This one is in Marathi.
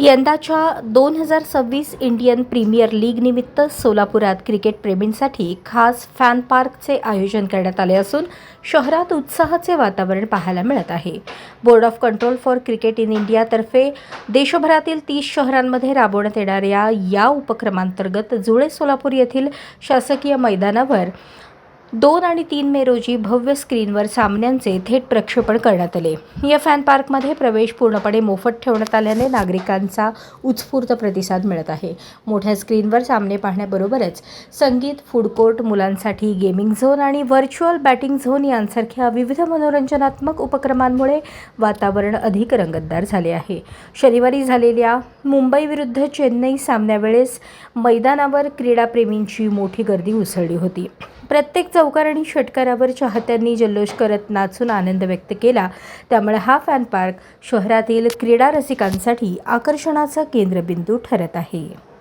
यंदाच्या 2026 इंडियन प्रीमियर लीग निमित्त सोलापुरात क्रिकेट प्रेमींसाठी खास फॅन पार्कचे आयोजन करण्यात आले असून शहरात उत्साहाचे वातावरण पाहायला मिळत आहे. Board of control for cricket in India तर्फे देशभरातील 30 शहरांमध्ये राबवण्यात येणाऱ्या या उपक्रमांतर्गत जुळे सोलापूर येथील शासकीय मैदानावर 2 आणि 3 मे रोजी भव्य स्क्रीनवर सामन्यांचे थेट प्रक्षेपण करण्यात आले. या फॅन पार्कमध्ये प्रवेश पूर्णपणे मोफत ठेवण्यात आल्याने नागरिकांचा उत्स्फूर्त प्रतिसाद मिळत आहे. मोठ्या स्क्रीनवर सामने पाहण्याबरोबरच संगीत, फूड कोर्ट, मुलांसाठी गेमिंग झोन आणि व्हर्च्युअल बॅटिंग झोन यांसारख्या विविध मनोरंजनात्मक उपक्रमांमुळे वातावरण अधिक रंगतदार झाले आहे. शनिवारी झालेल्या मुंबई विरुद्ध चेन्नई सामन्यावेळेस मैदानावर क्रीडाप्रेमींची मोठी गर्दी उसळली होती. प्रत्येक चौकार आणि षटकारावर चाहत्यांनी जल्लोष करत नाचून आनंद व्यक्त केला. त्यामुळे हा फॅन पार्क शहरातील क्रीडा रसिकांसाठी आकर्षणाचा केंद्रबिंदू ठरत आहे.